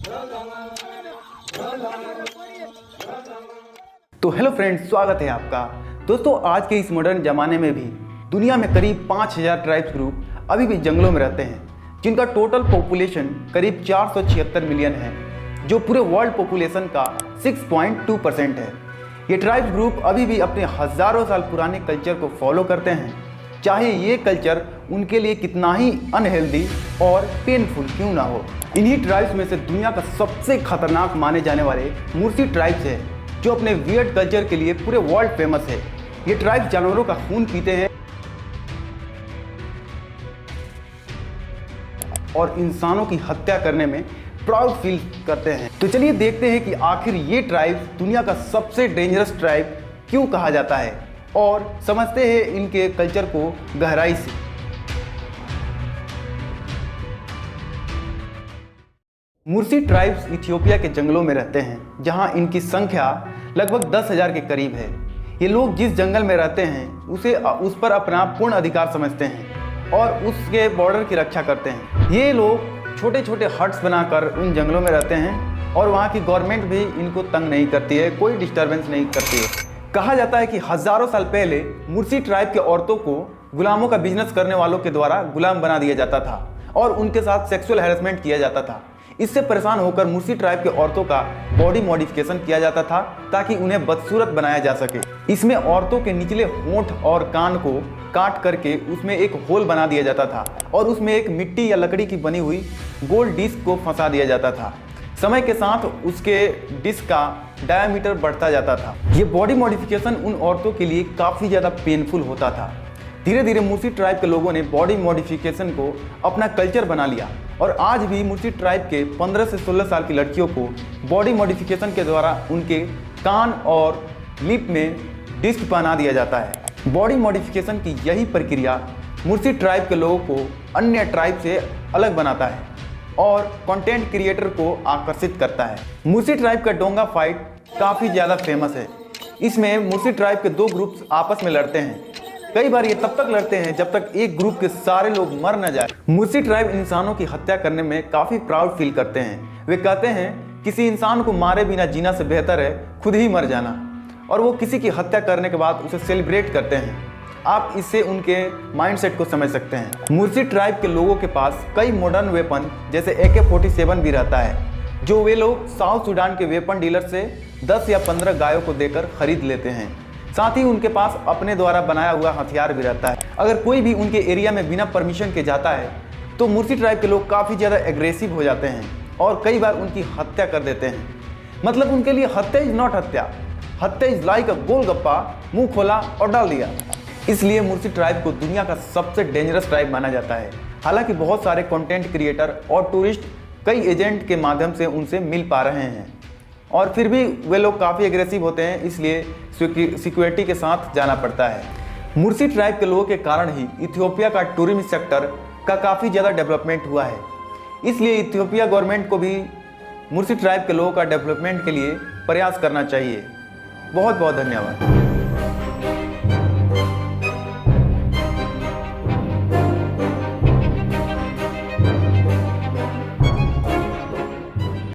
तो hello friends, स्वागत है आपका। दोस्तों, आज के इस मॉडर्न ज़माने में भी दुनिया में करीब 5000 ट्राइब्स ग्रुप अभी भी जंगलों में रहते हैं, जिनका टोटल पॉपुलेशन करीब 476 मिलियन है, जो पूरे वर्ल्ड पॉपुलेशन का 6.2% है। ये ट्राइब्स ग्रुप अभी भी अपने हज़ारों साल पुराने कल्चर को फॉलो करते हैं, चाहे ये कल्चर उनके लिए कितना ही अनहेल्दी और पेनफुल क्यों ना हो। इन्हीं ट्राइब्स में से दुनिया का सबसे खतरनाक माने जाने वाले मुर्सी ट्राइब्स है, जो अपने वियर्ड कल्चर के लिए पूरे वर्ल्ड फेमस है। ये ट्राइब्स जानवरों का खून पीते हैं और इंसानों की हत्या करने में प्राउड फील करते हैं। तो चलिए देखते हैं कि आखिर ये ट्राइब्स दुनिया का सबसे डेंजरस ट्राइब क्यों कहा जाता है और समझते हैं इनके कल्चर को गहराई से। मुर्सी ट्राइब्स इथियोपिया के जंगलों में रहते हैं, जहां इनकी संख्या लगभग 10,000 के करीब है। ये लोग जिस जंगल में रहते हैं उस पर अपना पूर्ण अधिकार समझते हैं और उसके बॉर्डर की रक्षा करते हैं। ये लोग छोटे छोटे हट्स बनाकर उन जंगलों में रहते हैं और वहाँ की गवर्नमेंट भी इनको तंग नहीं करती है, कोई डिस्टर्बेंस नहीं करती है। कहा जाता है कि हज़ारों साल पहले मुर्सी ट्राइब के औरतों को गुलामों का बिजनेस करने वालों के द्वारा गुलाम बना दिया जाता था और उनके साथ सेक्सुअल हैरेसमेंट किया जाता था। इससे परेशान होकर मुर्सी ट्राइब के औरतों का बॉडी मॉडिफिकेशन किया जाता था ताकि उन्हें बदसूरत बनाया जा सके। इसमें औरतों के निचले होंठ और कान को काट करके उसमें एक होल बना दिया जाता था और उसमें एक मिट्टी या लकड़ी की बनी हुई गोल डिस्क को फंसा दिया जाता था। समय के साथ उसके डिस्क का डायमीटर बढ़ता जाता था। ये बॉडी मॉडिफिकेशन उन औरतों के लिए काफ़ी ज़्यादा पेनफुल होता था। धीरे धीरे मुर्सी ट्राइब के लोगों ने बॉडी मॉडिफिकेशन को अपना कल्चर बना लिया और आज भी मुर्सी ट्राइब के 15 से 16 साल की लड़कियों को बॉडी मॉडिफिकेशन के द्वारा उनके कान और लिप में डिस्क पहना दिया जाता है। बॉडी मॉडिफिकेशन की यही प्रक्रिया मुर्सी ट्राइब के लोगों को अन्य ट्राइब से अलग बनाता है और कंटेंट क्रिएटर को आकर्षित करता है। मुर्सी ट्राइब का डोंगा फाइट काफ़ी ज़्यादा फेमस है। इसमें मुर्सी ट्राइब के दो ग्रुप्स आपस में लड़ते हैं। कई बार ये तब तक लड़ते हैं जब तक एक ग्रुप के सारे लोग मर न जाए। मुर्सी ट्राइब इंसानों की हत्या करने में काफ़ी प्राउड फील करते हैं। वे कहते हैं किसी इंसान को मारे बिना जीना से बेहतर है खुद ही मर जाना, और वो किसी की हत्या करने के बाद उसे सेलिब्रेट करते हैं। आप इससे उनके माइंडसेट को समझ सकते हैं। मुर्सी ट्राइब के लोगों के पास कई मॉडर्न वेपन जैसे AK-47 भी रहता है, जो वे लोग साउथ सूडान के वेपन डीलर से 10 या 15 गायों को देकर खरीद लेते हैं। साथ ही उनके पास अपने द्वारा बनाया हुआ हथियार भी रहता है। अगर कोई भी उनके एरिया में बिना परमिशन के जाता है तो मुर्सी ट्राइब के लोग काफ़ी ज़्यादा एग्रेसिव हो जाते हैं और कई बार उनकी हत्या कर देते हैं। मतलब उनके लिए हत्या इज नॉट हत्या, हत्या इज लाइक अ गोलगप्पा, मुंह खोला और डाल दिया। इसलिए मुर्सी ट्राइब को दुनिया का सबसे डेंजरस ट्राइब माना जाता है। हालांकि बहुत सारे कंटेंट क्रिएटर और टूरिस्ट कई एजेंट के माध्यम से उनसे मिल पा रहे हैं, और फिर भी वे लोग काफ़ी एग्रेसिव होते हैं, इसलिए सिक्योरिटी के साथ जाना पड़ता है। मुर्सी ट्राइब के लोगों के कारण ही इथियोपिया का टूरिज्म सेक्टर का काफ़ी ज़्यादा डेवलपमेंट हुआ है। इसलिए इथियोपिया गवर्नमेंट को भी मुर्सी ट्राइब के लोगों का डेवलपमेंट के लिए प्रयास करना चाहिए। बहुत बहुत धन्यवाद।